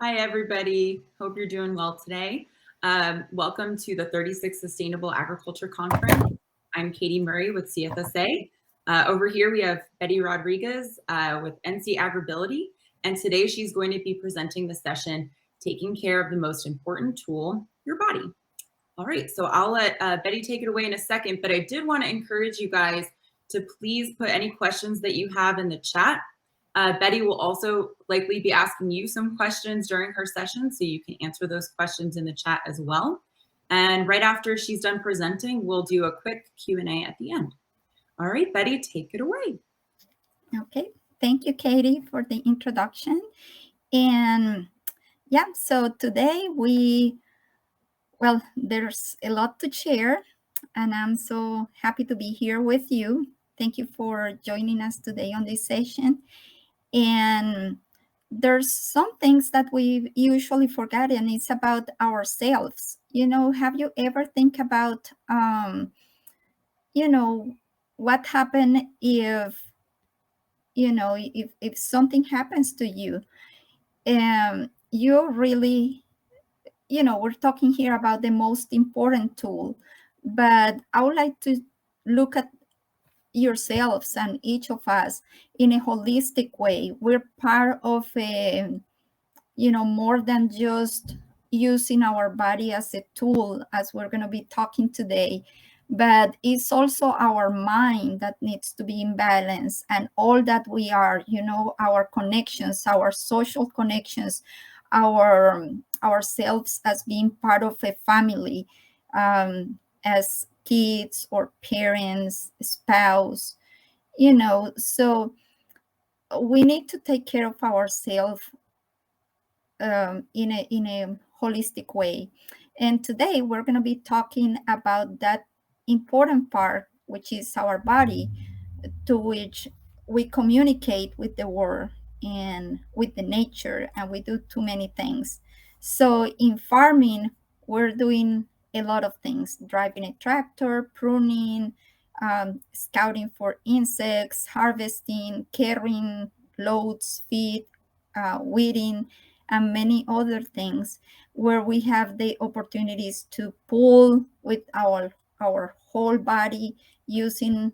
Hi, everybody. Hope you're doing well today. Welcome to the 36th Sustainable Agriculture Conference. I'm Katie Murray with CFSA. Over here, we have Betty Rodriguez with NC Agribility, and today she's going to be presenting the session, Taking Care of the Most Important Tool, Your Body. All right, so I'll let Betty take it away in a second, but I did want to encourage you guys to please put any questions that you have in the chat. Betty will also likely be asking you some questions during her session, so you can answer those questions in the chat as well. And right after she's done presenting, we'll do a quick Q&A at the end. All right, Betty, take it away. Okay, thank you, Katie, for the introduction. And yeah, so today there's a lot to share, and I'm so happy to be here with you. Thank you for joining us today on this session. And there's some things that we usually forget, and it's about ourselves. Have you ever think about, what happened if something happens to you? You really, we're talking here about the most important tool, but I would like to look at yourselves and each of us in a holistic way. We're part of more than just using our body as a tool, as we're going to be talking today, but it's also our mind that needs to be in balance, and all that we are, our connections, our social connections, ourselves as being part of a family, as kids or parents, spouse, so we need to take care of ourselves in a holistic way. And today we're going to be talking about that important part, which is our body, to which we communicate with the world and with the nature, and we do too many things. So in farming, we're doing a lot of things: driving a tractor, pruning, scouting for insects, harvesting, carrying loads, feed, weeding, and many other things, where we have the opportunities to pull with our whole body, using,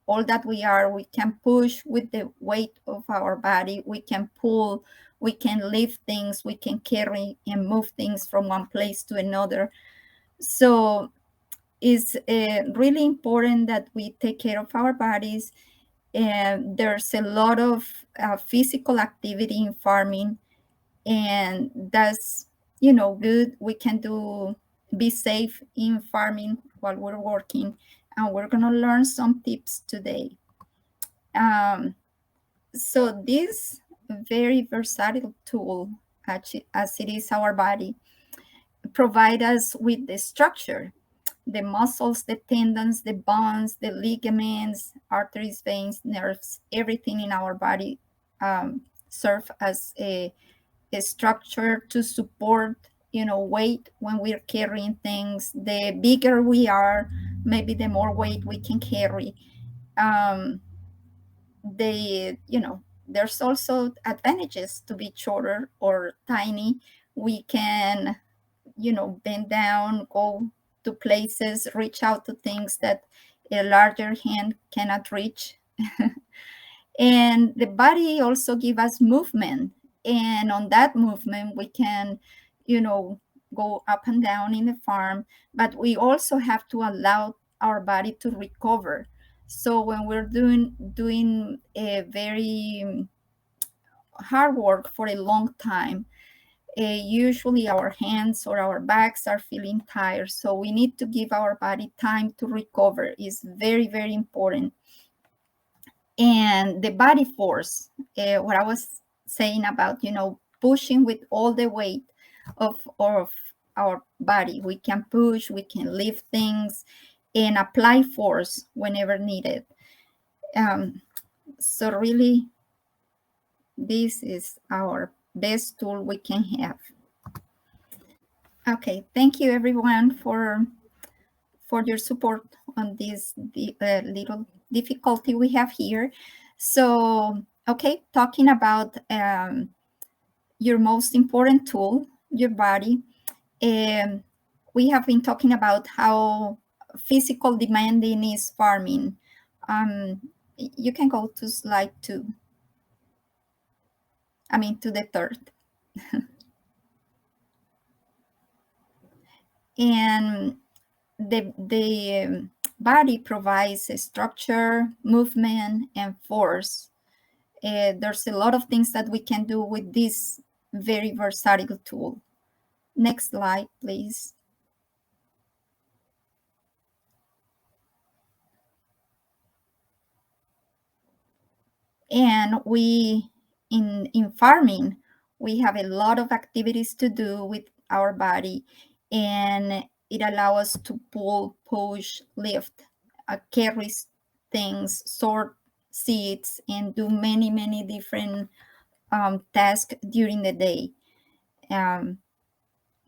all that we can push with the weight of our body, we can pull, we can lift things, we can carry and move things from one place to another. So it's really important that we take care of our bodies. And there's a lot of physical activity in farming, and that's, good. We can be safe in farming while we're working, and we're going to learn some tips today. So this very versatile tool, as it is our body, provide us with the structure, the muscles, the tendons, the bones, the ligaments, arteries, veins, nerves, everything in our body serve as a structure to support, weight when we're carrying things. The bigger we are, maybe the more weight we can carry. um, there's also advantages to be shorter or tiny. We can, bend down, go to places, reach out to things that a larger hand cannot reach. And the body also give us movement, and on that movement we can, you know go up and down in the farm, but we also have to allow our body to recover. So when we're doing a very hard work for a long time, usually our hands or our backs are feeling tired, so we need to give our body time to recover. Is very, very important. And the body force, what I was saying about, pushing with all the weight of our body. We can push, we can lift things, and apply force whenever needed. So really, this is our best tool we can have. Okay, thank you everyone for your support on this little difficulty we have here. So, okay, talking about your most important tool, your body. Um, we have been talking about how physical demanding is farming. You can go to slide 2. I mean, to the third. And the body provides a structure, movement, and force. There's a lot of things that we can do with this very versatile tool. Next slide, please. And in farming, we have a lot of activities to do with our body, and it allows us to pull, push, lift, carry things, sort seeds, and do many different tasks during the day. Um,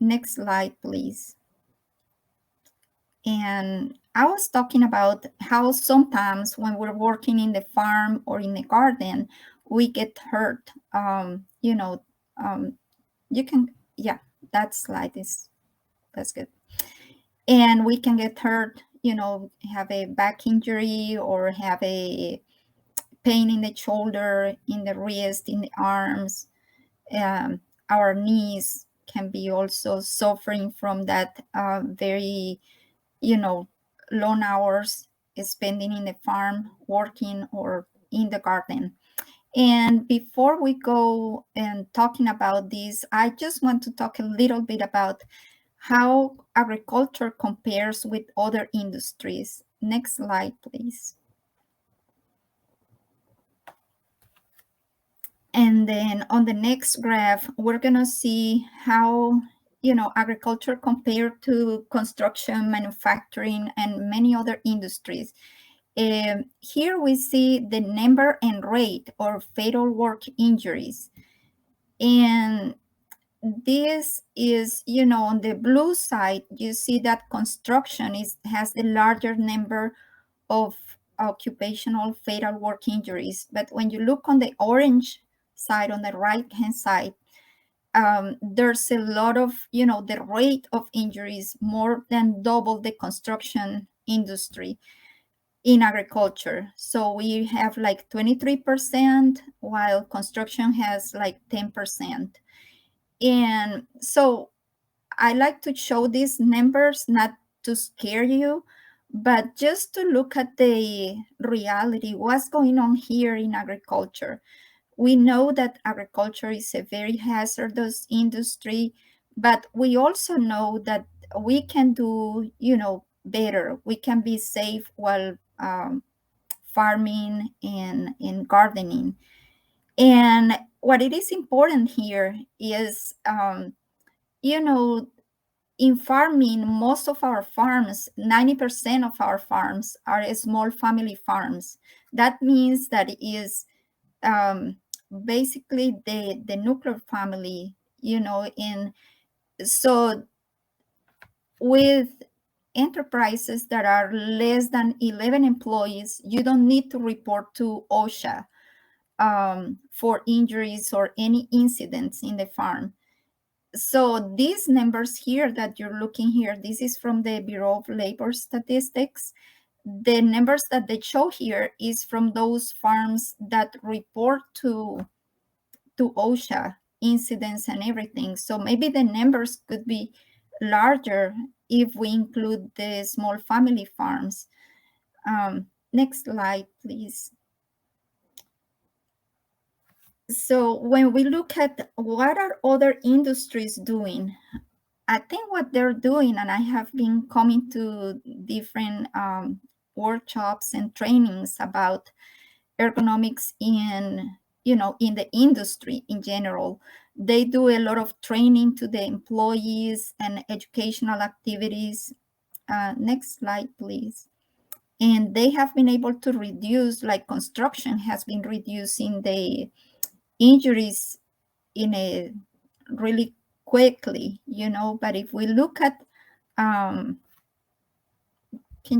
Next slide, please. And I was talking about how sometimes when we're working in the farm or in the garden, we get hurt. You can, yeah, that slide that's good. And we can get hurt, have a back injury or have a pain in the shoulder, in the wrist, in the arms. Um, our knees can be also suffering from that very long hours spending in the farm, working, or in the garden. And before we go and talking about this, I just want to talk a little bit about how agriculture compares with other industries. Next slide, please. And then on the next graph, we're going to see how agriculture compared to construction, manufacturing, and many other industries. Here we see the number and rate of fatal work injuries. And this is, on the blue side, you see that construction has the larger number of occupational fatal work injuries. But when you look on the orange side, on the right-hand side, there's a lot of, the rate of injuries more than double the construction industry in agriculture. So we have like 23%, while construction has like 10%. And so I like to show these numbers not to scare you, but just to look at the reality, what's going on here in agriculture. We know that agriculture is a very hazardous industry, but we also know that we can do, better. We can be safe while farming and gardening. And what it is important here is, you know, in farming, most of our farms, 90% of our farms are small family farms. That means that it is basically the nuclear family, and so with enterprises that are less than 11 employees, you don't need to report to OSHA for injuries or any incidents in the farm. So these numbers here that you're looking here, this is from the Bureau of Labor Statistics. The numbers that they show here is from those farms that report to OSHA incidents and everything. So maybe the numbers could be larger if we include the small family farms. Next slide, please. So when we look at what are other industries doing, I think what they're doing, and I have been coming to different workshops and trainings about ergonomics in the industry in general. They do a lot of training to the employees and educational activities. Next slide, please. And they have been able to reduce, like construction has been reducing the injuries in a really quickly, but if we look at, can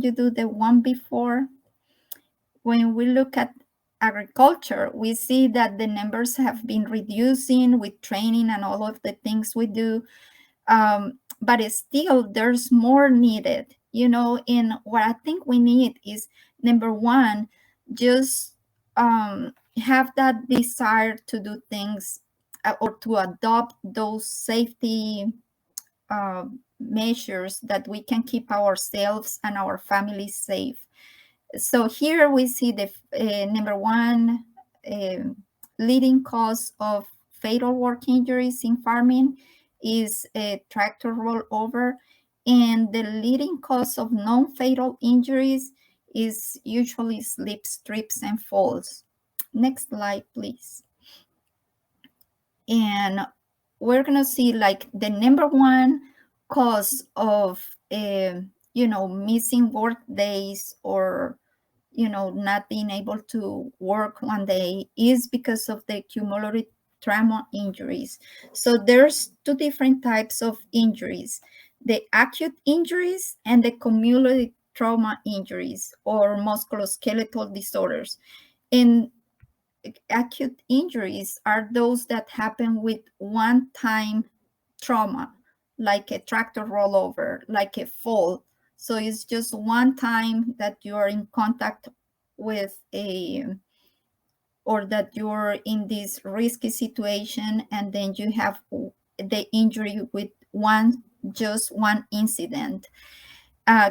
you do the one before? When we look at agriculture, we see that the numbers have been reducing with training and all of the things we do. But still, there's more needed, and what I think we need is, number one, just have that desire to do things, or to adopt those safety measures that we can keep ourselves and our families safe. So here we see the number one uh, leading cause of fatal work injuries in farming is a tractor rollover, and the leading cause of non-fatal injuries is usually slip, trips, and falls. Next slide, please. And we're gonna see like the number one cause of missing work days, or not being able to work one day, is because of the cumulative trauma injuries. So there's two different types of injuries: the acute injuries and the cumulative trauma injuries, or musculoskeletal disorders. And acute injuries are those that happen with one time trauma, like a tractor rollover, like a fall. So it's just one time that you are in contact with or that you're in this risky situation, and then you have the injury with just one incident.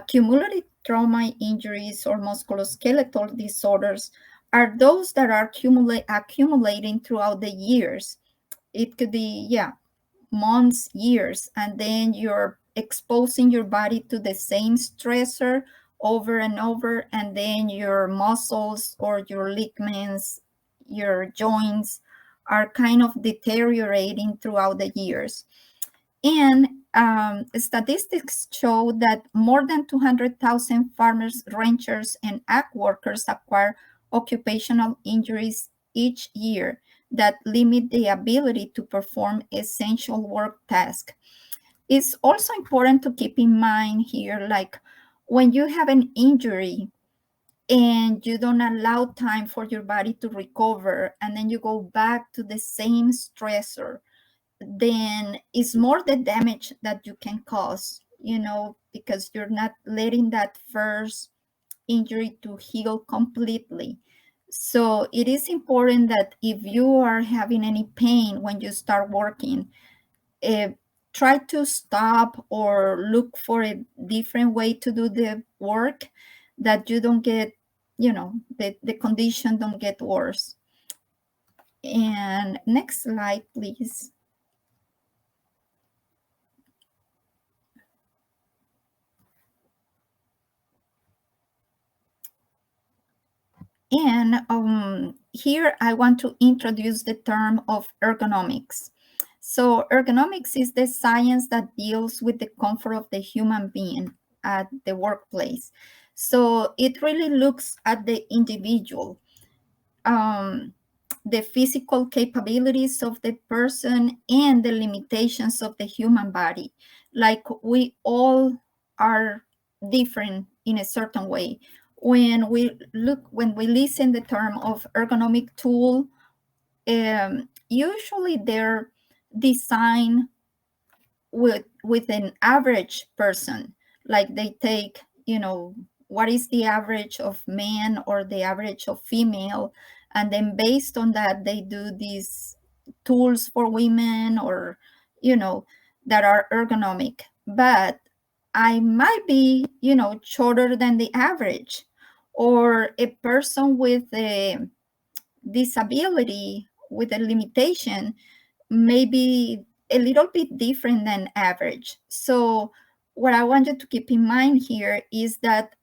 Cumulative trauma injuries or musculoskeletal disorders are those that are accumulating throughout the years. It could be, yeah, months, years, and then you're exposing your body to the same stressor over and over, and then your muscles or your ligaments, your joints are kind of deteriorating throughout the years. And statistics show that more than 200,000 farmers, ranchers, and ag workers acquire occupational injuries each year that limit the ability to perform essential work tasks. It's also important to keep in mind here, like when you have an injury and you don't allow time for your body to recover, and then you go back to the same stressor, then it's more the damage that you can cause, because you're not letting that first injury to heal completely. So it is important that if you are having any pain when you start working, uh, try to stop or look for a different way to do the work, that you don't get, the condition don't get worse. And next slide, please. And here I want to introduce the term of ergonomics. So ergonomics is the science that deals with the comfort of the human being at the workplace. So it really looks at the individual, um, the physical capabilities of the person, and the limitations of the human body. Like we all are different in a certain way. When we listen the term of ergonomic tool, usually they're designed with an average person. Like they take, what is the average of man or the average of female, and then based on that they do these tools for women, or that are ergonomic. But I might be, shorter than the average, or a person with a disability, with a limitation, maybe a little bit different than average. So what I want you to keep in mind here is that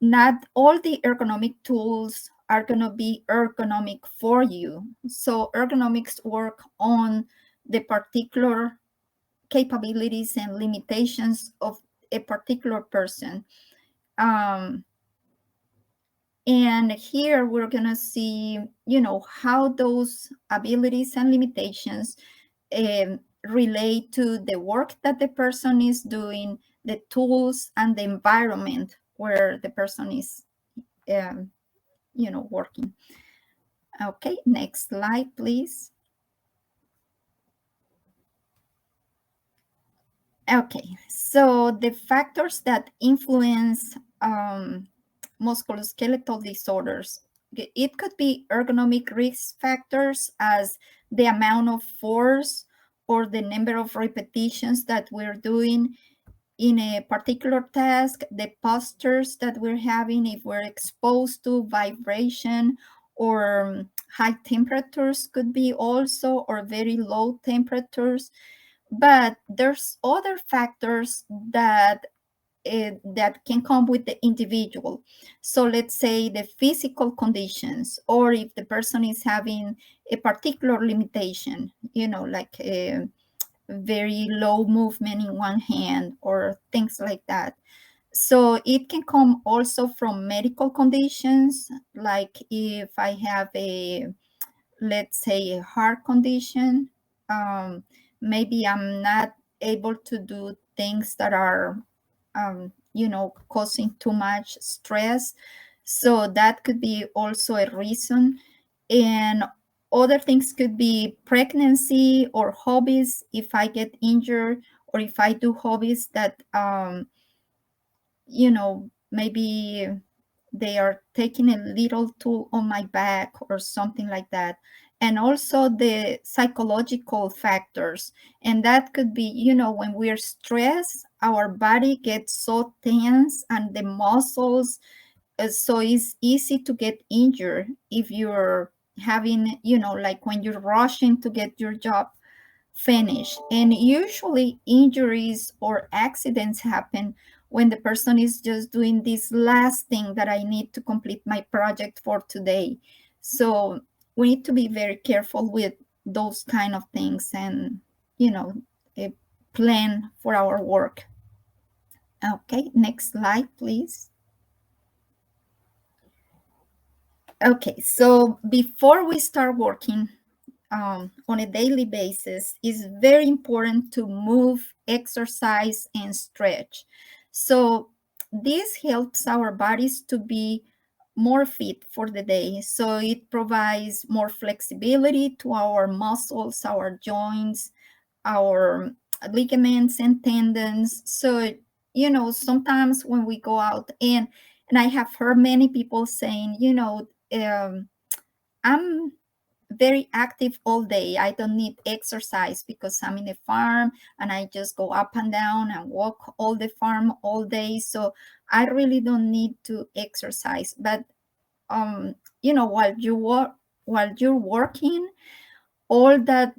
not all the ergonomic tools are going to be ergonomic for you. So ergonomics work on the particular capabilities and limitations of a particular person. And here we're going to see, how those abilities and limitations relate to the work that the person is doing, the tools, and the environment where the person is working. Okay, next slide, please. Okay, so the factors that influence musculoskeletal disorders, it could be ergonomic risk factors as the amount of force or the number of repetitions that we're doing in a particular task, the postures that we're having, if we're exposed to vibration or high temperatures could be also, or very low temperatures. But there's other factors that can come with the individual. So let's say the physical conditions, or if the person is having a particular limitation, like a very low movement in one hand or things like that. So it can come also from medical conditions, like if I have let's say, a heart condition, um, maybe I'm not able to do things that are, causing too much stress. So that could be also a reason. And other things could be pregnancy or hobbies. If I get injured, or if I do hobbies that, maybe they are taking a little toll on my back or something like that. And also the psychological factors. And that could be, when we're stressed, our body gets so tense and the muscles, so it's easy to get injured if you're having, like when you're rushing to get your job finish. And usually injuries or accidents happen when the person is just doing this last thing that I need to complete my project for today. So we need to be very careful with those kind of things, and you know eh, plan for our work. Okay, next slide, please. Okay, so before we start working, on a daily basis, is very important to move, exercise, and stretch. So this helps our bodies to be more fit for the day. So it provides more flexibility to our muscles, our joints, our ligaments and tendons. So, sometimes when we go out, and I have heard many people saying, I'm very active all day. I don't need exercise because I'm in a farm and I just go up and down and walk all the farm all day. So I really don't need to exercise. But while you're working, all that,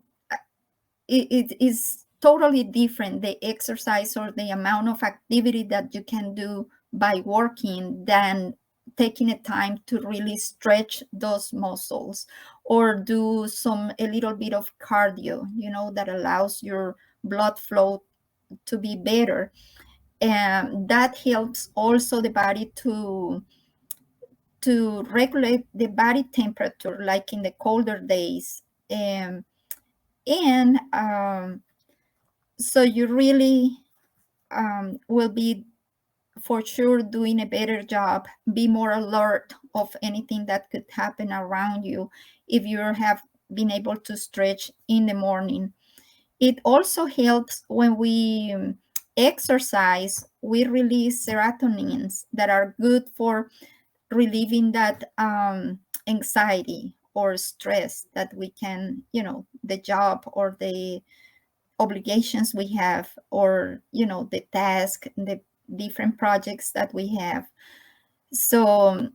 it is totally different, the exercise or the amount of activity that you can do by working, than taking a time to really stretch those muscles or do a little bit of cardio, that allows your blood flow to be better. And that helps also the body to regulate the body temperature, like in the colder days. And so you really will be for sure doing a better job, be more alert of anything that could happen around you if you have been able to stretch in the morning. It also helps when we exercise, we release serotonins that are good for relieving that anxiety or stress that we can, the job or the obligations we have, or the task, the different projects that we have. So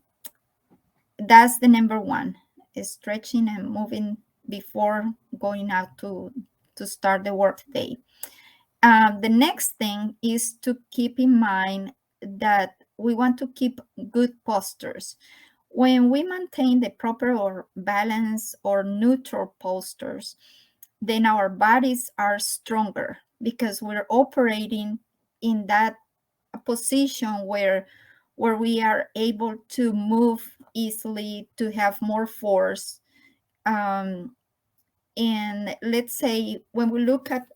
that's the number one, is stretching and moving before going out to start the work day. The next thing is to keep in mind that we want to keep good postures. When we maintain the proper or balance or neutral postures, then our bodies are stronger because we're operating in that position where we are able to move easily, to have more force. And let's say when we look at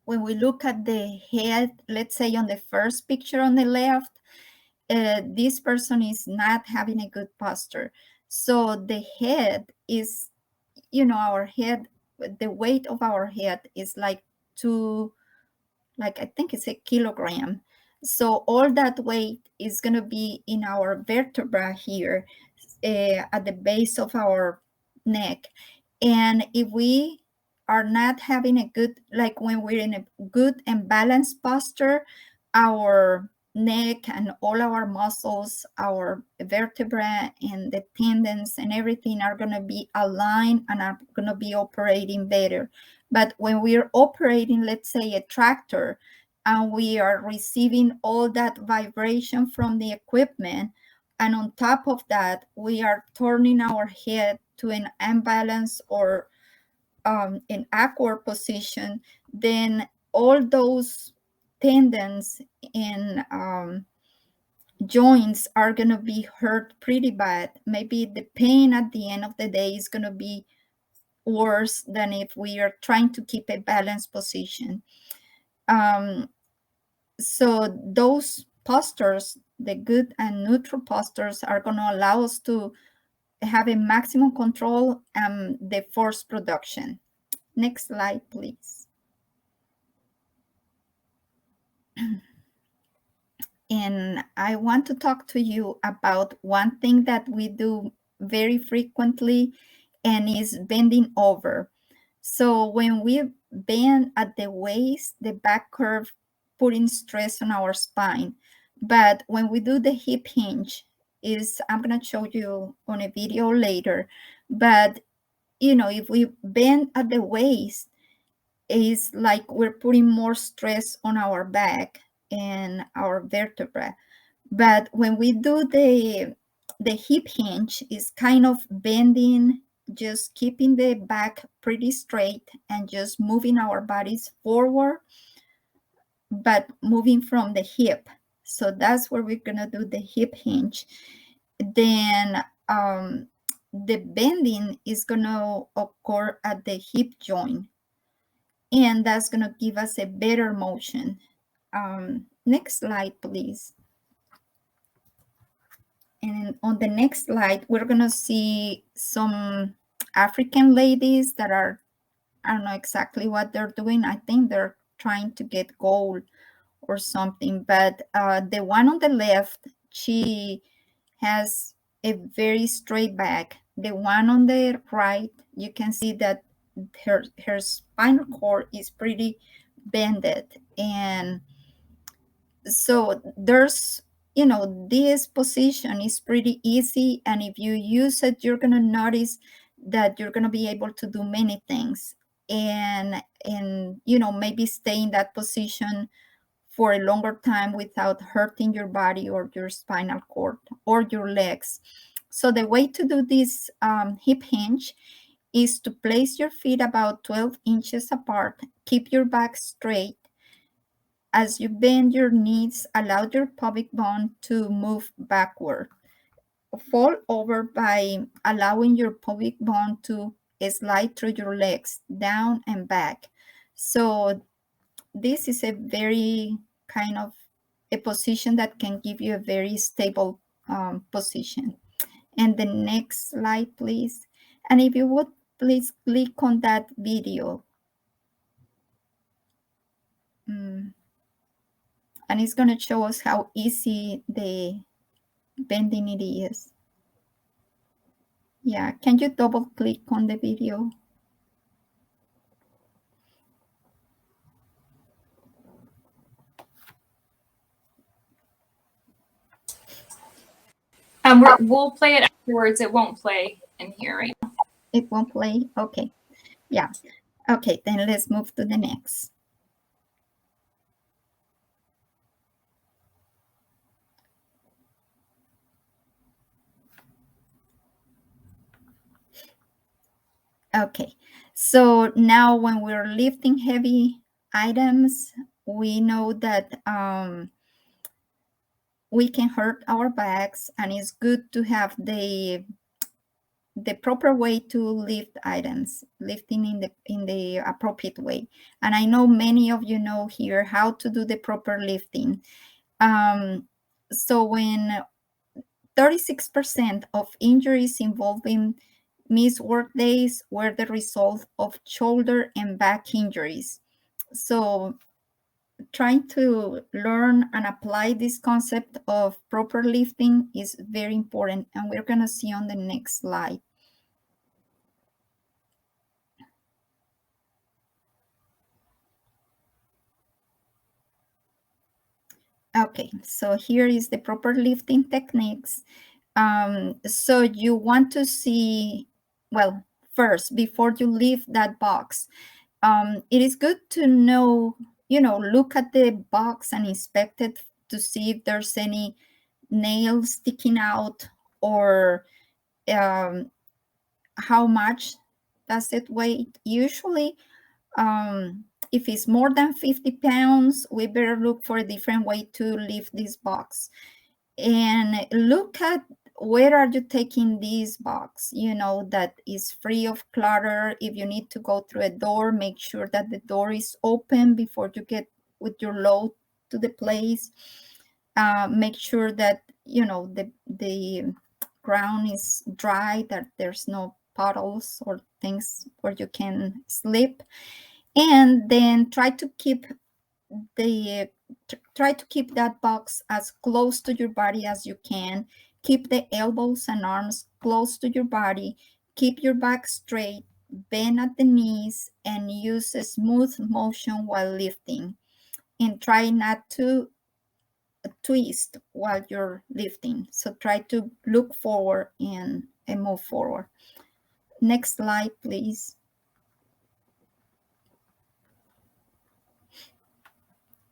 the head, let's say on the first picture on the left, this person is not having a good posture. So the head is, our head, the weight of our head is like I think it's a kilogram. So all that weight is going to be in our vertebra here, at the base of our neck. And if we are not having a good, like when we're in a good and balanced posture, our neck and all our muscles, our vertebra and the tendons and everything are going to be aligned and are going to be operating better. But when we're operating, let's say, a tractor, and we are receiving all that vibration from the equipment, and on top of that, we are turning our head to an imbalance or an awkward position, then all those tendons and joints are going to be hurt pretty bad. Maybe the pain at the end of the day is going to be worse than if we are trying to keep a balanced position. So those postures, the good and neutral postures, are going to allow us to have a maximum control and the force production. Next slide, please. And I want to talk to you about one thing that we do very frequently, and is bending over. So when we bend at the waist, the back curve putting stress on our spine. But when we do the hip hinge, I'm going to show you on a video later. But if we bend at the waist, is like we're putting more stress on our back and our vertebra. But when we do the hip hinge, is kind of bending, just keeping the back pretty straight and just moving our bodies forward, but moving from the hip. So that's where we're gonna do the hip hinge. Then the bending is gonna occur at the hip joint, and that's gonna give us a better motion. Next slide, please. And on the next slide, we're gonna see some African ladies that are, I don't know exactly what they're doing. I think they're trying to get gold or something. But the one on the left, she has a very straight back. The one on the right, you can see that her spinal cord is pretty bended. And so there's, this position is pretty easy, and if you use it, you're going to notice that you're going to be able to do many things, and maybe stay in that position for a longer time without hurting your body or your spinal cord or your legs. So the way to do this hip hinge is to place your feet about 12 inches apart, keep your back straight. As you bend your knees, allow your pelvic bone to move backward. Fall over by allowing your pelvic bone to slide through your legs, down and back. So this is a very kind of a position that can give you a very stable position. And the next slide, please. And if you would, please click on that video. And it's going to show us how easy the bending it is. Yeah, can you double click on the video? We'll play it afterwards. It won't play in here right now. It won't play? Okay. Yeah. Okay, then let's move to the next. Okay, so now when we're lifting heavy items, we know that we can hurt our backs, and it's good to have the proper way to lift items, lifting in the appropriate way. And I know many of you know here how to do the proper lifting. So when 36% of injuries involving missed work days were the result of shoulder and back injuries. So trying to learn and apply this concept of proper lifting is very important, and we're going to see on the next slide. Okay, so here is the proper lifting techniques. So you want to see, well, first, before you lift that box, it is good to know, look at the box and inspect it to see if there's any nails sticking out, or how much does it weigh. Usually, if it's more than 50 pounds, we better look for a different way to lift this box. And look at where are you taking this box, that is free of clutter. If you need to go through a door, make sure that the door is open before you get with your load to the place. Make sure that the ground is dry, that there's no puddles or things where you can slip. And then try to keep that box as close to your body as you can. Keep the elbows and arms close to your body. Keep your back straight, bend at the knees, and use a smooth motion while lifting. And try not to twist while you're lifting. So try to look forward and move forward. Next slide, please.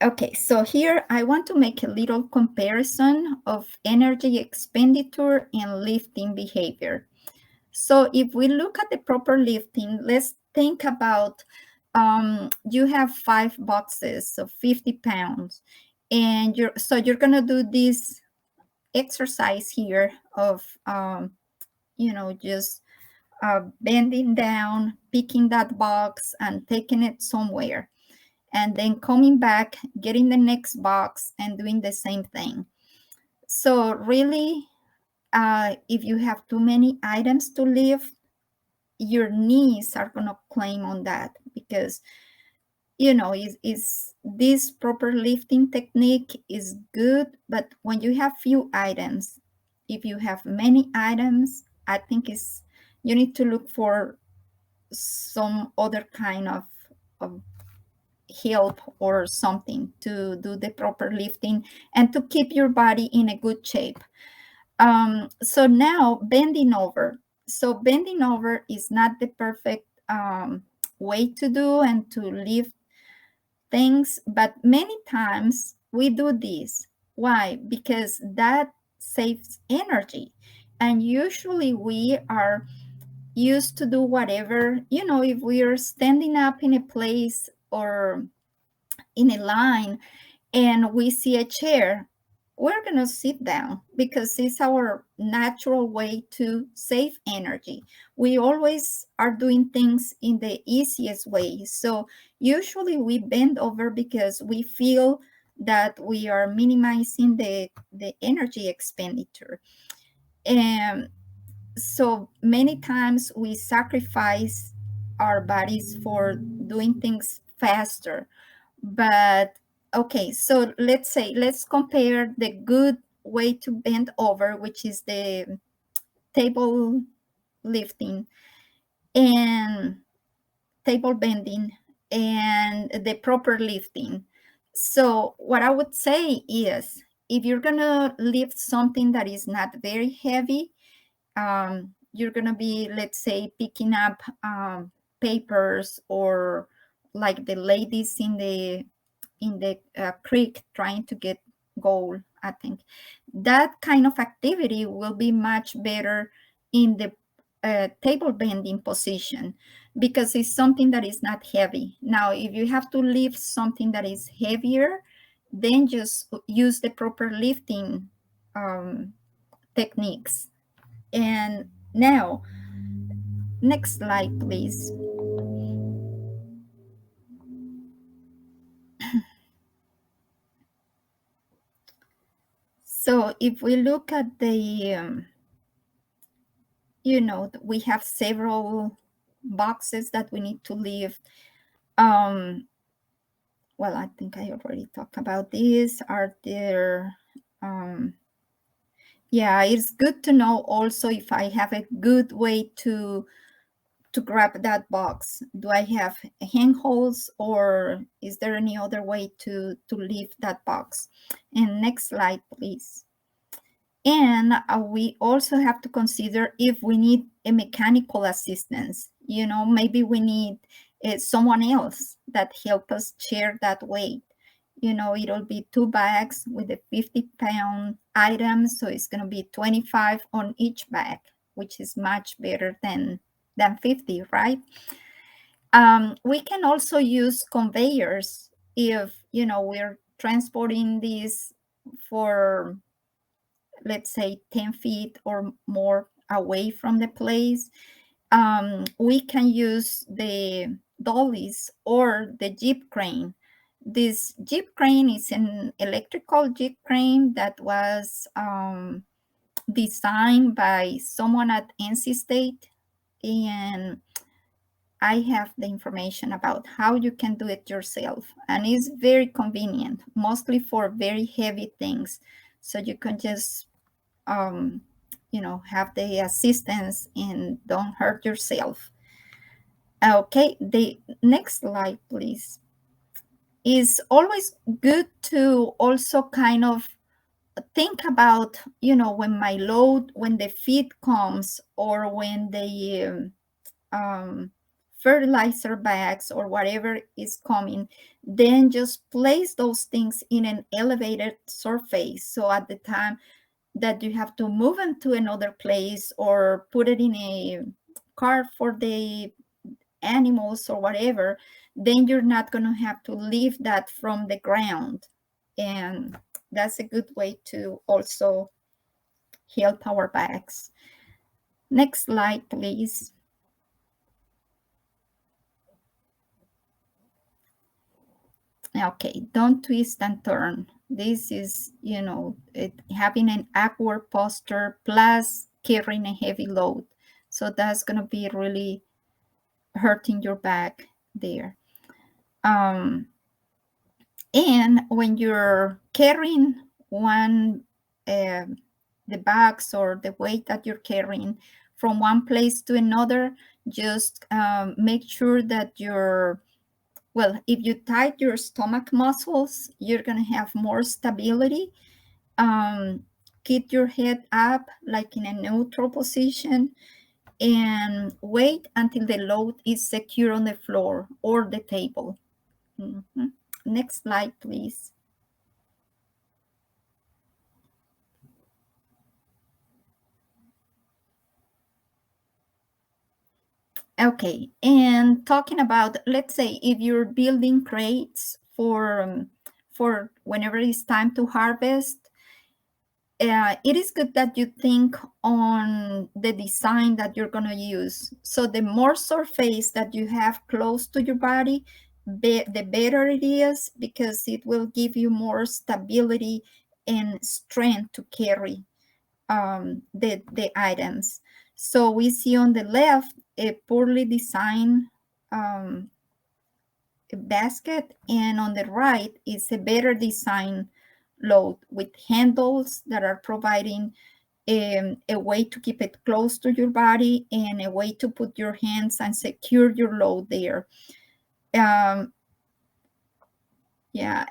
Okay, so here I want to make a little comparison of energy expenditure and lifting behavior. So if we look at the proper lifting, let's think about you have 5 boxes of 50 pounds, and you're gonna do this exercise here of just bending down, picking that box and taking it somewhere, and then coming back, getting the next box and doing the same thing. So really, if you have too many items to lift, your knees are going to claim on that, because is this proper lifting technique is good, but when you have few items, if you have many items, I think you need to look for some other kind of help or something to do the proper lifting and to keep your body in a good shape. So now bending over. So bending over is not the perfect way to do and to lift things, but many times we do this. Why? Because that saves energy. And usually we are used to do whatever, if we are standing up in a place or in a line and we see a chair, we're going to sit down because it's our natural way to save energy. We always are doing things in the easiest way. So usually we bend over because we feel that we are minimizing the energy expenditure. And so many times we sacrifice our bodies for doing things faster. But okay, so let's compare the good way to bend over, which is the table lifting and table bending, and the proper lifting. So what I would say is, if you're gonna lift something that is not very heavy, you're gonna be, let's say, picking up papers, or like the ladies in the creek trying to get gold. I think that kind of activity will be much better in the table bending position, because it's something that is not heavy. Now, if you have to lift something that is heavier, then just use the proper lifting techniques. And now, next slide, please. So if we look at the, we have several boxes that we need to lift. Well, I think I already talked about this. Are there, yeah, it's good to know also if I have a good way to grab that box. Do I have handholds, or is there any other way to lift that box? And next slide, please. And we also have to consider if we need a mechanical assistance. Maybe we need someone else that help us share that weight. It'll be 2 bags with a 50-pound item, so it's going to be 25 on each bag, which is much better than 50, right? We can also use conveyors if we're transporting these for, let's say, 10 feet or more away from the place. We can use the dollies or the jeep crane. This jeep crane is an electrical jeep crane that was designed by someone at NC State, and I have the information about how you can do it yourself, and it's very convenient, mostly for very heavy things. So you can just have the assistance and don't hurt yourself. Okay, the next slide, please. It's always good to also kind of think about, when the feed comes, or when the fertilizer bags or whatever is coming, then just place those things in an elevated surface. So at the time that you have to move them to another place or put it in a cart for the animals or whatever, then you're not going to have to leave that from the ground. And that's a good way to also help our backs. Next slide, please. Okay, don't twist and turn. This is, having an awkward posture plus carrying a heavy load. So that's going to be really hurting your back there. And when you're carrying the bags or the weight that you're carrying from one place to another, just make sure that if you tight your stomach muscles, you're going to have more stability. Keep your head up like in a neutral position, and wait until the load is secure on the floor or the table. Next slide, please. Okay, and talking about, let's say, if you're building crates for whenever it's time to harvest, it is good that you think on the design that you're going to use. So the more surface that you have close to your body, the better it is, because it will give you more stability and strength to carry the items. So we see on the left a poorly designed basket, and on the right is a better designed load with handles that are providing a way to keep it close to your body and a way to put your hands and secure your load there. Yeah,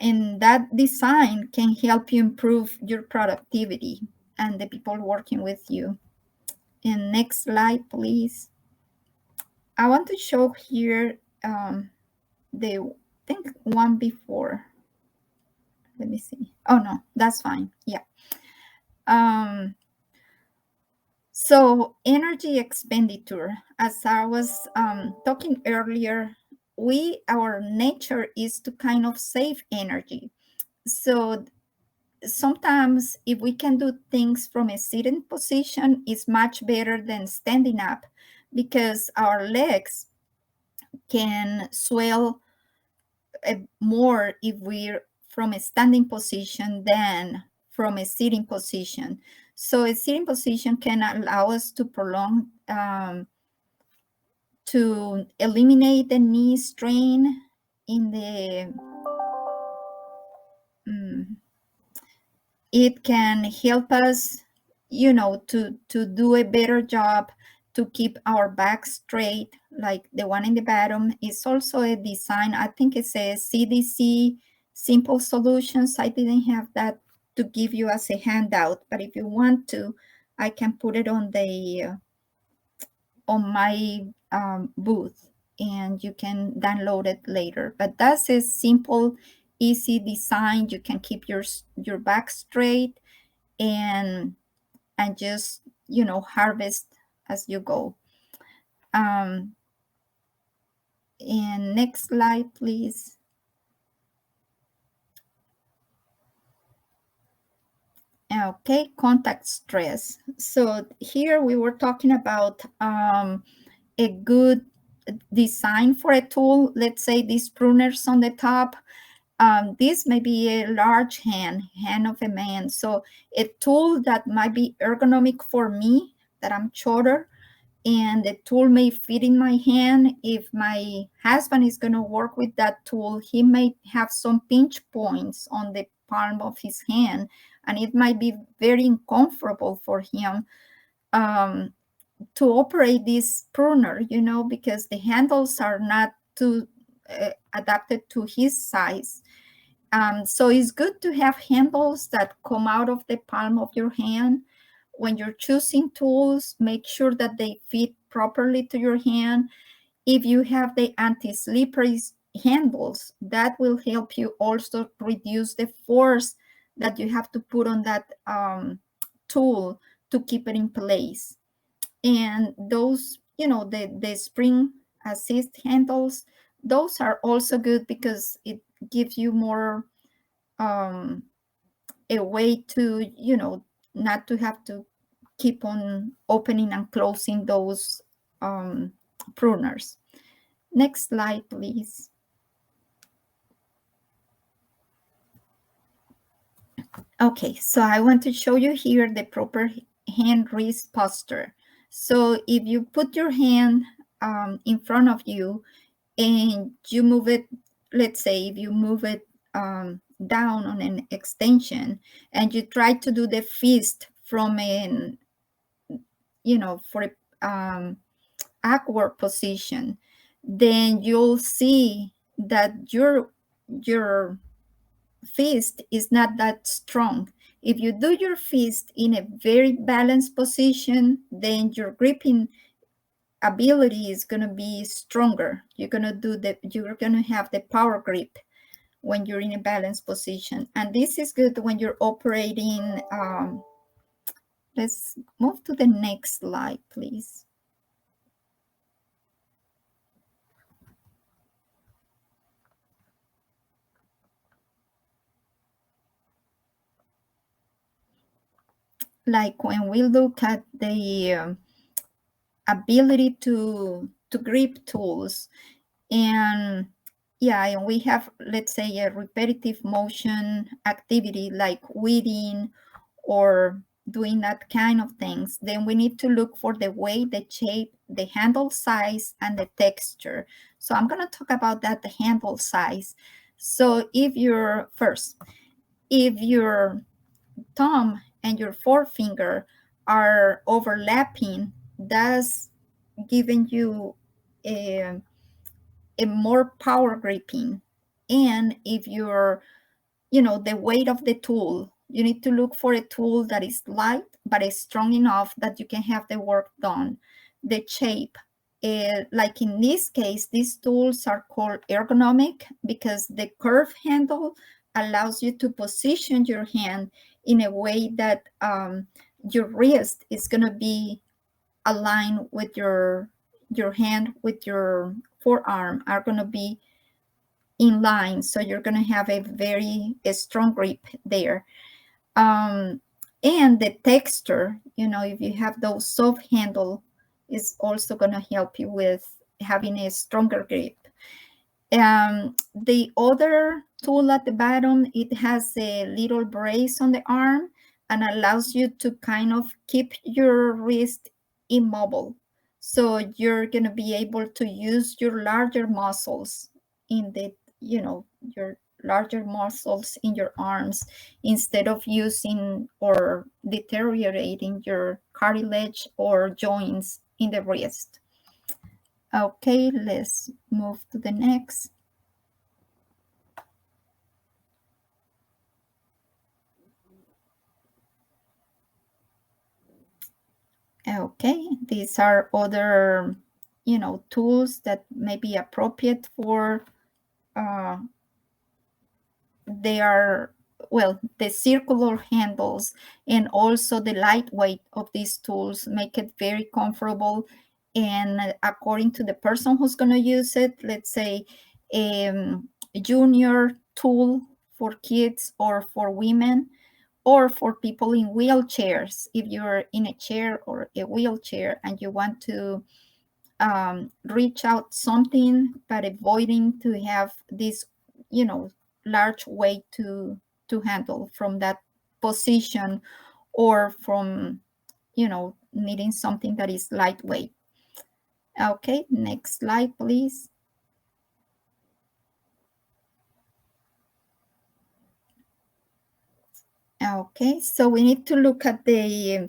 and that design can help you improve your productivity and the people working with you. And next slide, please. I want to show here the, I think, one before. Let me see. Oh, no, that's fine. Yeah. So energy expenditure, as I was talking earlier, our nature is to kind of save energy. So sometimes if we can do things from a sitting position, it's much better than standing up, because our legs can swell more if we're from a standing position than from a sitting position. So a sitting position can allow us to prolong, to eliminate the knee strain in the, it can help us, to do a better job to keep our back straight, like the one in the bottom. Is also a design, I think it's a CDC simple solutions. I didn't have that to give you as a handout, but if you want to, I can put it on the on my booth, and you can download it later. But that's a simple, easy design. You can keep your back straight and just harvest as you go. And next slide, please. Okay, contact stress. So here we were talking about a good design for a tool. Let's say these pruners on the top. This may be a large hand of a man. So a tool that might be ergonomic for me, that I'm shorter, and the tool may fit in my hand. If my husband is going to work with that tool, he may have some pinch points on the palm of his hand, and it might be very uncomfortable for him to operate this pruner, because the handles are not too adapted to his size. So it's good to have handles that come out of the palm of your hand. When you're choosing tools, make sure that they fit properly to your hand. If you have the anti-slippery handles, that will help you also reduce the force that you have to put on that tool to keep it in place. And those, the spring assist handles, those are also good because it gives you more a way to, not to have to keep on opening and closing those pruners. Next slide, please. Okay, so I want to show you here the proper hand wrist posture. So if you put your hand in front of you and you move it, let's say if you move it down on an extension and you try to do the fist from an, for awkward position, then you'll see that your fist is not that strong. If you do your fist in a very balanced position, then your gripping ability is going to be stronger. You're going to have the power grip when you're in a balanced position. And this is good when you're operating. Let's move to the next slide, please. Like when we look at the ability to grip tools, and we have, let's say, a repetitive motion activity like weeding or doing that kind of things, then we need to look for the weight, the shape, the handle size, and the texture. So I'm going to talk about that, the handle size. So if your thumb and your forefinger are overlapping, that's giving you a more power gripping. And if you're, the weight of the tool, you need to look for a tool that is light but is strong enough that you can have the work done. The shape, like in this case, these tools are called ergonomic because the curved handle allows you to position your hand in a way that your wrist is going to be aligned with your hand, with your forearm are going to be in line. So you're going to have a strong grip there. And the texture, if you have those soft handle, is also going to help you with having a stronger grip. The other tool at the bottom, it has a little brace on the arm and allows you to kind of keep your wrist immobile. So you're going to be able to use your larger muscles in the, your larger muscles in your arms instead of using or deteriorating your cartilage or joints in the wrist. Okay, let's move to the next. Okay, these are other, tools that may be appropriate for, they are, well, the circular handles and also the lightweight of these tools make it very comfortable. And according to the person who's going to use it, let's say a junior tool for kids or for women, or for people in wheelchairs. If you're in a chair or a wheelchair and you want to reach out something, but avoiding to have this, large weight to handle from that position, or from, needing something that is lightweight. Okay, next slide, please. Okay, so we need to look at the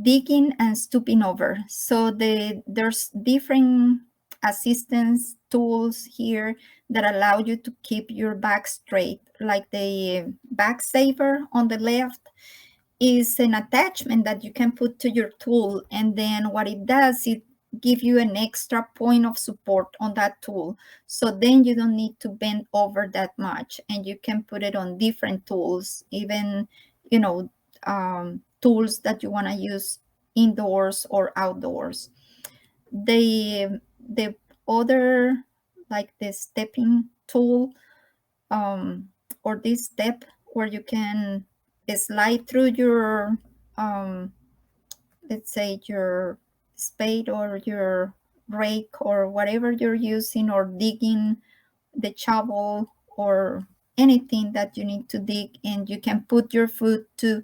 digging and stooping over. So there's different assistance tools here that allow you to keep your back straight, like the back saver on the left is an attachment that you can put to your tool, and then what it does, it give you an extra point of support on that tool, so then you don't need to bend over that much, and you can put it on different tools, even tools that you want to use indoors or outdoors. The other, like the stepping tool, or this step where you can slide through your, let's say, your spade or your rake or whatever you're using, or digging the shovel or anything that you need to dig, and you can put your foot to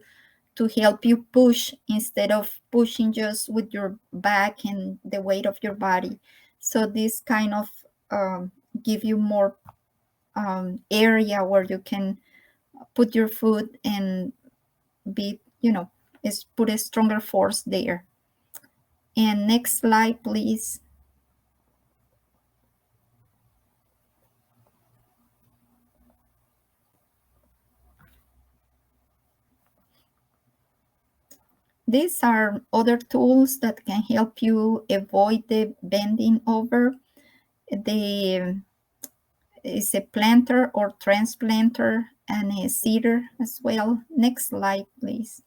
help you push instead of pushing just with your back and the weight of your body. So this kind of give you more area where you can put your foot and be, is put a stronger force there. And next slide, please. These are other tools that can help you avoid the bending over. The is a planter or transplanter and a seeder as well. Next slide, please.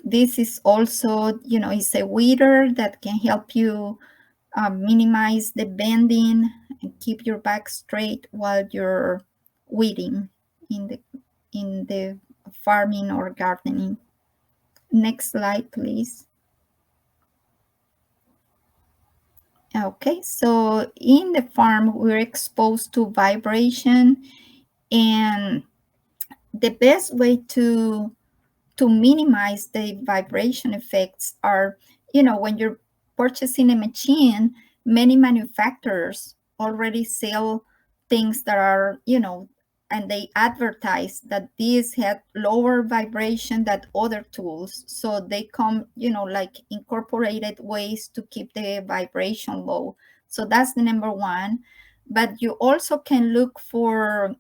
This is also, is a weeder that can help you minimize the bending and keep your back straight while you're weeding in the farming or gardening. Next slide, please. Okay, so in the farm, we're exposed to vibration, and the best way to minimize the vibration effects are, when you're purchasing a machine, many manufacturers already sell things that are, and they advertise that these have lower vibration than other tools. So they come, like incorporated ways to keep the vibration low. So that's the number one. But you also can look for,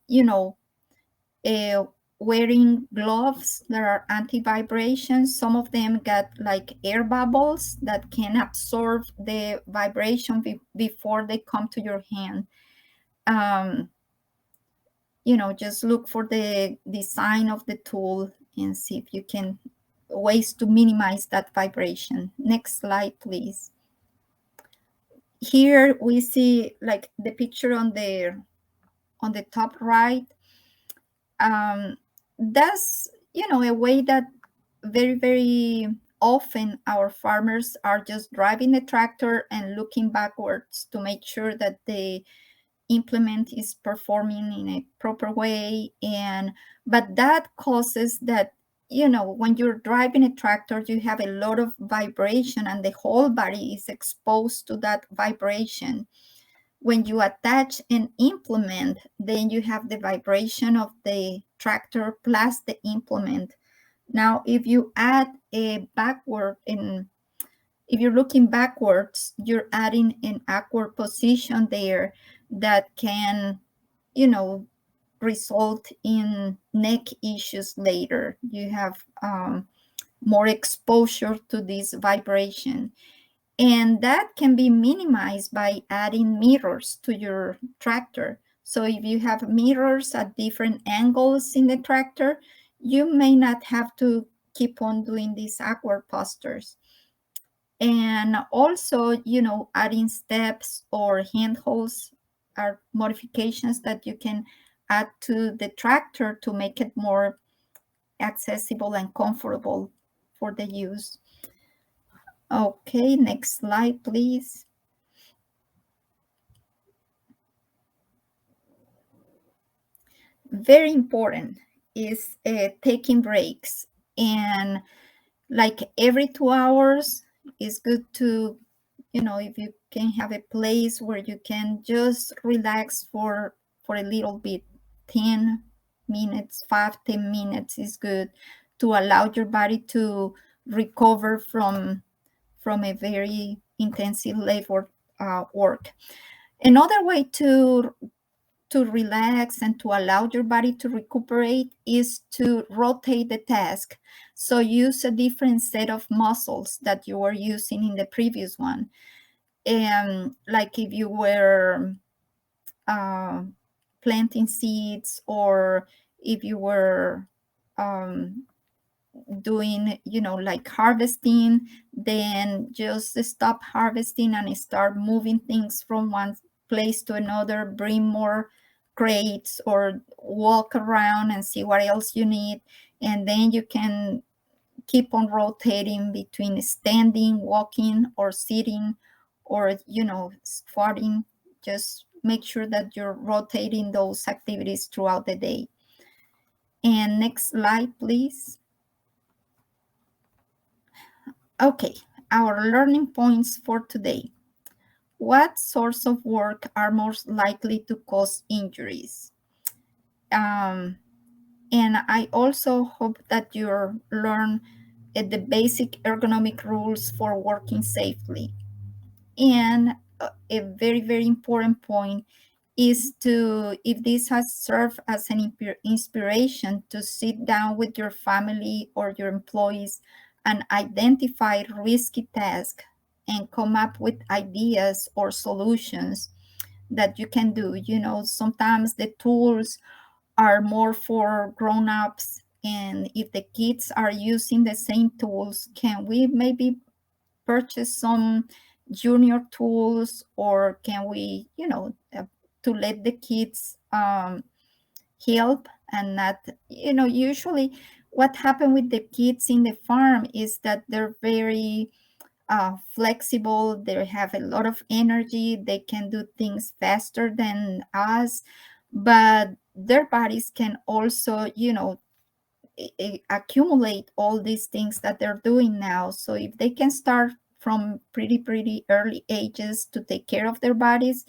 uh, wearing gloves that are anti-vibration. Some of them got like air bubbles that can absorb the vibration before they come to your hand. Just look for the design of the tool and see if you can ways to minimize that vibration. Next slide, please. Here we see like the picture on the top right. That's, a way that very, very often our farmers are just driving the tractor and looking backwards to make sure that the implement is performing in a proper way. But that causes that, when you're driving a tractor, you have a lot of vibration and the whole body is exposed to that vibration. When you attach an implement, then you have the vibration of the tractor plus the implement. Now, if you add a backward, if you're looking backwards, you're adding an awkward position there that can, result in neck issues later. You have more exposure to this vibration. And that can be minimized by adding mirrors to your tractor. So if you have mirrors at different angles in the tractor, you may not have to keep on doing these awkward postures. And also, adding steps or handholds are modifications that you can add to the tractor to make it more accessible and comfortable for the use. Okay, next slide, please. Very important is taking breaks. And like every 2 hours is good to, if you can have a place where you can just relax for a little bit. 10 minutes, 5-10 minutes is good to allow your body to recover from a very intensive labor work. Another way to relax and to allow your body to recuperate is to rotate the task. So use a different set of muscles that you were using in the previous one. And like if you were planting seeds, or if you were doing, like harvesting, then just stop harvesting and start moving things from one place to another, bring more crates, or walk around and see what else you need. And then you can keep on rotating between standing, walking, or sitting, or, squatting. Just make sure that you're rotating those activities throughout the day. And next slide, please. Okay, our learning points for today. What sorts of work are most likely to cause injuries? And I also hope that you learn the basic ergonomic rules for working safely. And a very, very important point is if this has served as an inspiration, to sit down with your family or your employees and identify risky tasks and come up with ideas or solutions that you can do. Sometimes the tools are more for grown-ups, and if the kids are using the same tools, can we maybe purchase some junior tools, or can we, to let the kids help and not, usually what happened with the kids in the farm is that they're very flexible. They have a lot of energy. They can do things faster than us, but their bodies can also, accumulate all these things that they're doing now. So if they can start from pretty early ages to take care of their bodies,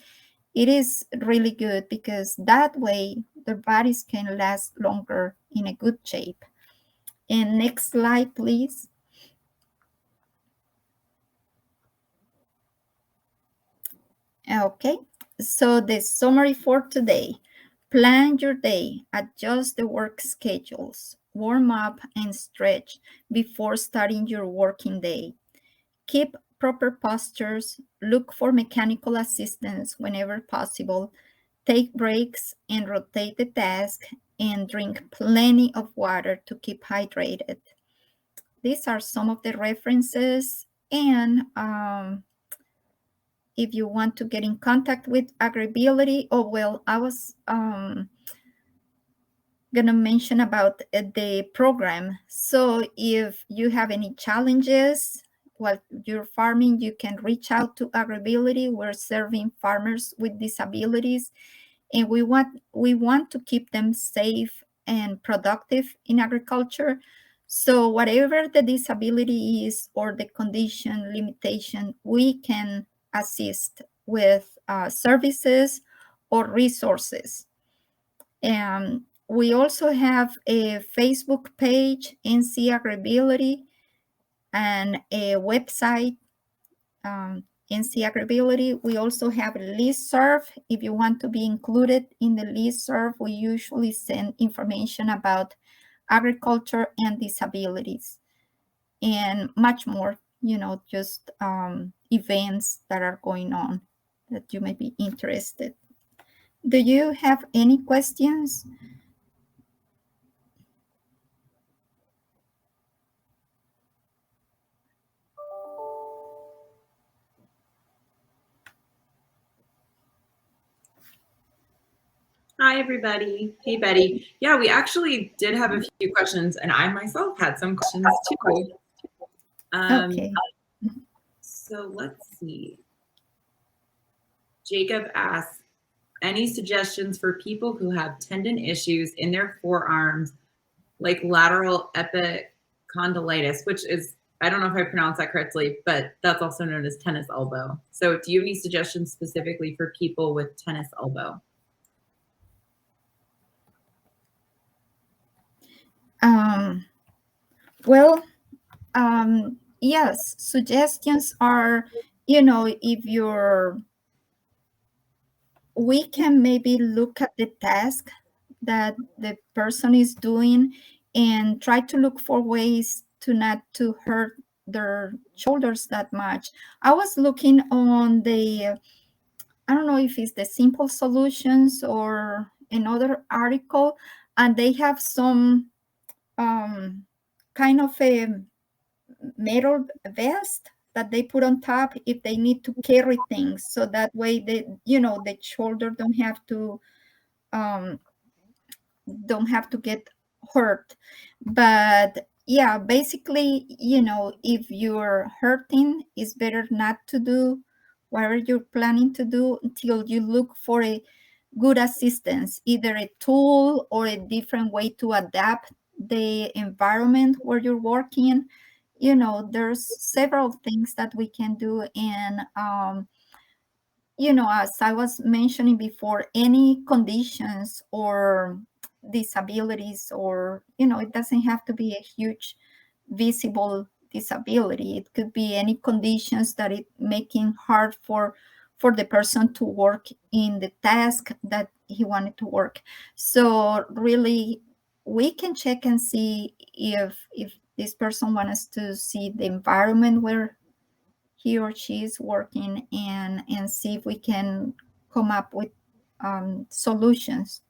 it is really good, because that way their bodies can last longer in a good shape. And next slide, please. Okay, so the summary for today: plan your day, adjust the work schedules, warm up and stretch before starting your working day. Keep proper postures, look for mechanical assistance whenever possible, take breaks and rotate the task, and drink plenty of water to keep hydrated. These are some of the references. And if you want to get in contact with Agribility, I was going to mention about the program. So if you have any challenges while you're farming, you can reach out to Agribility. We're serving farmers with disabilities, and we want to keep them safe and productive in agriculture. So whatever the disability is or the condition limitation, we can assist with services or resources. And we also have a Facebook page, NC Agribility, and a website, NC Agribility. We also have a listserv. If you want to be included in the listserv, we usually send information about agriculture and disabilities and much more, just events that are going on that you may be interested. Do you have any questions? Hi, everybody. Hey, Betty. Yeah, we actually did have a few questions, and I myself had some questions too. Okay. So let's see. Jacob asks, any suggestions for people who have tendon issues in their forearms, like lateral epicondylitis, which is, I don't know if I pronounced that correctly, but that's also known as tennis elbow. So do you have any suggestions specifically for people with tennis elbow? Well, yes, suggestions are, if we can maybe look at the task that the person is doing and try to look for ways to not to hurt their shoulders that much. I was looking on I don't know if it's the Simple Solutions or another article, and they have some kind of a metal vest that they put on top if they need to carry things, so that way the shoulder don't have to get hurt. But yeah, basically, if you're hurting, it's better not to do whatever you're planning to do until you look for a good assistance, either a tool or a different way to adapt the environment where you're working. There's several things that we can do. And as I was mentioning before, any conditions or disabilities, or it doesn't have to be a huge visible disability. It could be any conditions that it making hard for the person to work in the task that he wanted to work. So really, we can check and see if this person wants to see the environment where he or she is working, and see if we can come up with solutions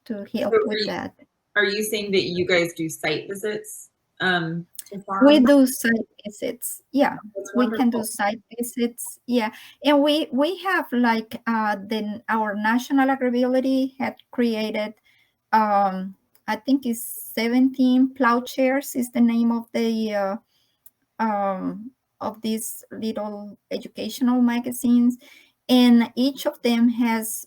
to help with that. Are you saying that you guys do site visits? We do site visits. Yeah, we can do wonderful. site visits. Yeah, and we have like our national agribility had created. I think it's 17 plowshares is the name of these little educational magazines, and each of them has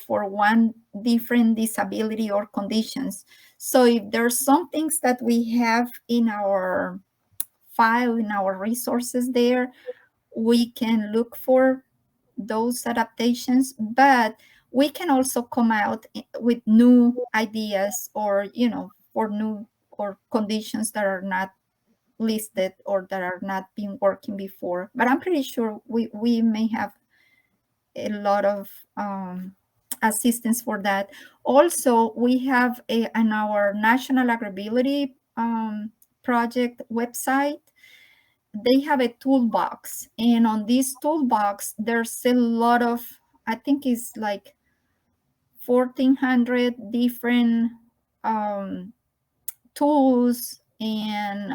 for one different disability or conditions. So if there's some things that we have in our file, in our resources there, we can look for those adaptations, but we can also come out with new ideas, or for new or conditions that are not listed or that are not been working before. But I'm pretty sure we may have a lot of assistance for that. Also, we have on our National Agribility Project website, they have a toolbox, and on this toolbox there's a lot of, I think it's like 1,400 different tools and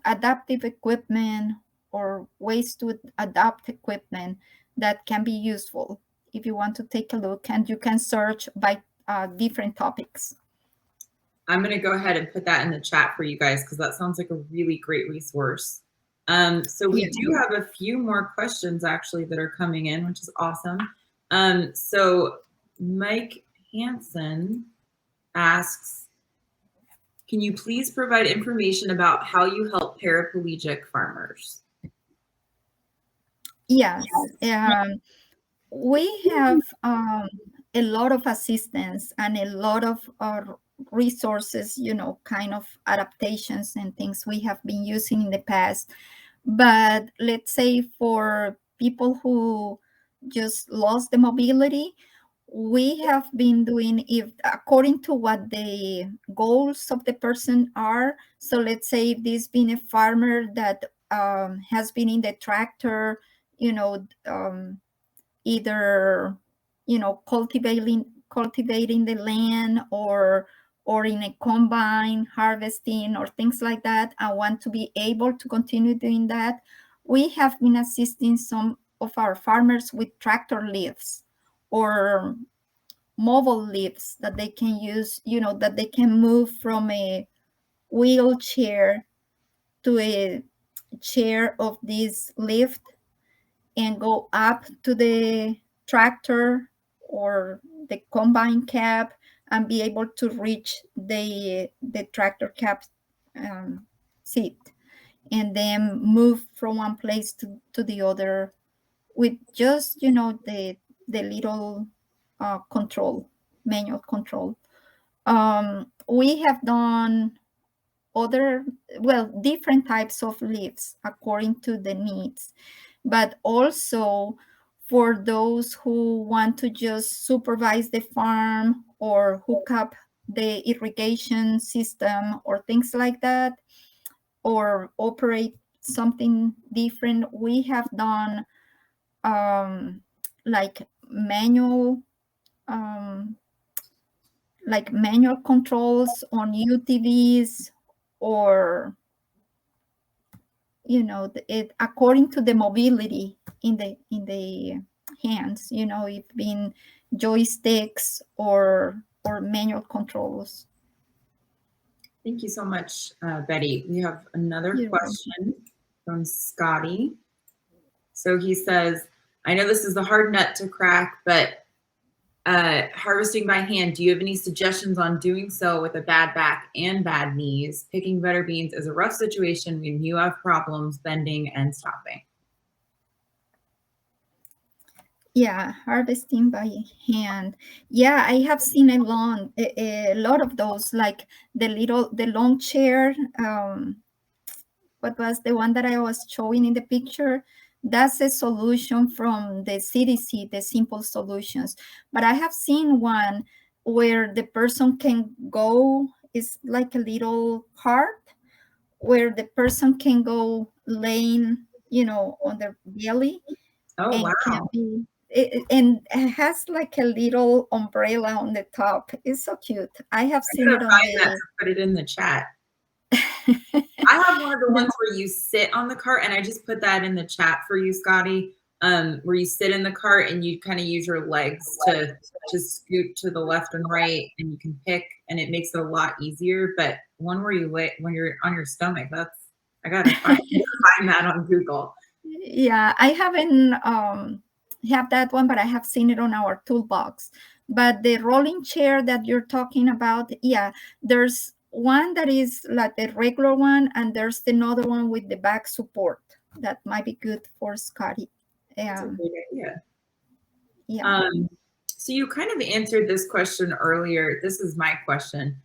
adaptive equipment, or ways to adapt equipment that can be useful if you want to take a look, and you can search by different topics. I'm going to go ahead and put that in the chat for you guys because that sounds like a really great resource. So we do have a few more questions actually that are coming in, which is awesome. So Mike Hansen asks, can you please provide information about how you help paraplegic farmers? Yes. We have a lot of assistance and a lot of resources, kind of adaptations and things we have been using in the past. But let's say for people who just lost the mobility, we have been doing, if according to what the goals of the person are. So let's say if this been a farmer that has been in the tractor, either cultivating the land, or in a combine harvesting or things like that, I want to be able to continue doing that. We have been assisting some of our farmers with tractor lifts or mobile lifts that they can use, that they can move from a wheelchair to a chair of this lift and go up to the tractor or the combine cab and be able to reach the tractor cab seat, and then move from one place to the other with just the little manual control. We have done other, well, different types of lifts according to the needs, but also for those who want to just supervise the farm or hook up the irrigation system or things like that, or operate something different. We have done like manual manual controls on UTVs, or it according to the mobility in the hands, it being joysticks or manual controls. Thank you so much, Betty. We have another question from Scotty. So he says, I know this is a hard nut to crack, but harvesting by hand, do you have any suggestions on doing so with a bad back and bad knees? Picking butter beans is a rough situation when you have problems bending and stopping. Yeah, harvesting by hand. Yeah, I have seen a lot of those, like the long chair. What was the one that I was showing in the picture? That's a solution from the CDC, the Simple Solutions. But I have seen one where the person can go, it's like a little cart where the person can go laying, on their belly. Oh, and wow. Can be, and it has like a little umbrella on the top. It's so cute. I have seen it on the. Put it in the chat. I have one of the ones where you sit on the cart, and I just put that in the chat for you, Scotty, where you sit in the cart and you kind of use your legs to just scoot to the left and right, and you can pick, and it makes it a lot easier. But one where you lay when you're on your stomach, I gotta find that on Google. Yeah, I haven't have that one, but I have seen it on our toolbox. But the rolling chair that you're talking about, yeah, there's one that is like the regular one, and there's another one with the back support that might be good for Scotty. That's a great idea. Yeah. So you kind of answered this question earlier. This is my question.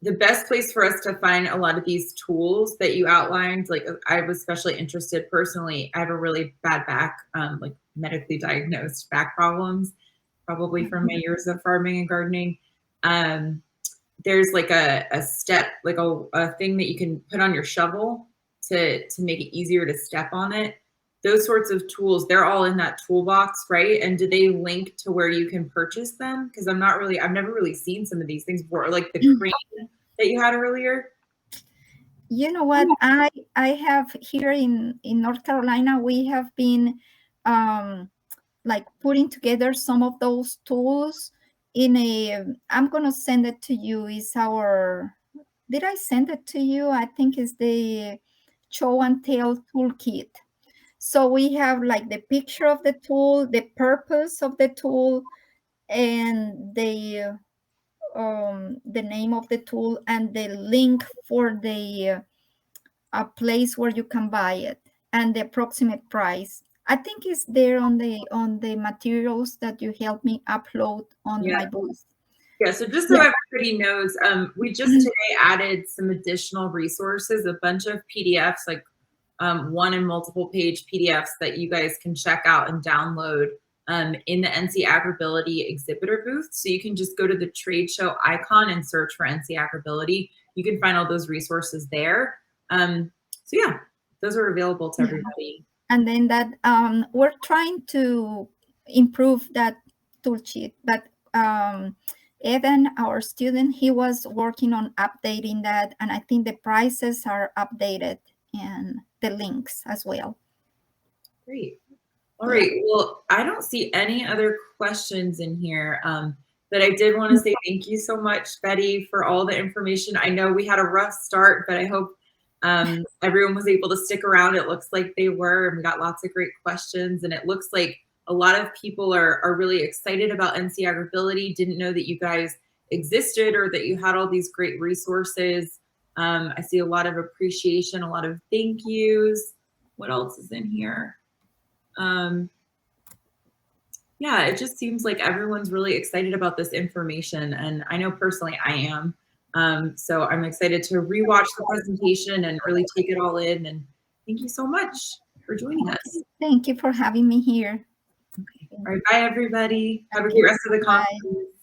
The best place for us to find a lot of these tools that you outlined, like I was especially interested personally, I have a really bad back, like medically diagnosed back problems, probably from my years of farming and gardening. There's like a step, like a thing that you can put on your shovel to make it easier to step on it. Those sorts of tools, they're all in that toolbox, right? And do they link to where you can purchase them? Because I've never really seen some of these things before, or like the crane that you had earlier. You know what? I have here in North Carolina, we have been like putting together some of those tools I'm going to send it to you. Is our, did I send it to you? I think it's the show and tell toolkit. So we have like the picture of the tool, the purpose of the tool, and the name of the tool, and the link for the a place where you can buy it, and the approximate price. I think it's there on the materials that you helped me upload on my booth. Yeah, so just so everybody knows, we just today added some additional resources, a bunch of PDFs, like one and multiple page PDFs that you guys can check out and download in the NC Agribility exhibitor booth. So you can just go to the trade show icon and search for NC Agribility. You can find all those resources there. So yeah, those are available to everybody. And then that we're trying to improve that tool sheet, but Evan, our student, he was working on updating that, and I think the prices are updated and the links as well. Great. All right. Well, I don't see any other questions in here, but I did want to say thank you so much, Betty, for all the information. I know we had a rough start, but I hope everyone was able to stick around. It looks like they were, and we got lots of great questions, and it looks like a lot of people are really excited about NC Agribility, didn't know that you guys existed or that you had all these great resources. I see a lot of appreciation, a lot of thank yous. What else is in here? Yeah, it just seems like everyone's really excited about this information, and I know personally I am. So I'm excited to rewatch the presentation and really take it all in, and thank you so much for joining us. Thank you for having me here. Okay. All right, bye everybody. Have a great rest of the conference.